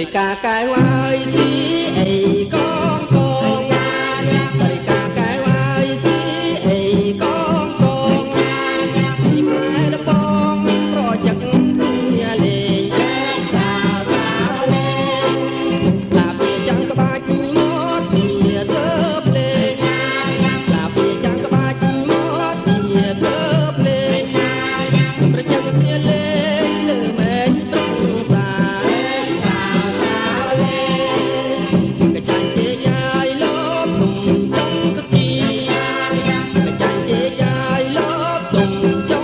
រីកាកែវហើយស៊ីអីកងកងសរីកាកែវហើយស៊ីអីកងកងស៊ីផ្លែលបងប្រចឹកគ្នាលេងសាសាលេងឡាពីចាំងក្បាច់មកវាធ្វើភ្លេងឡាពីចាំងក្បាច់មកវាធ្វើភ្លេងប្រចឹកគ្នាលេងលើមែនត្រង់សាHãy subscribe cho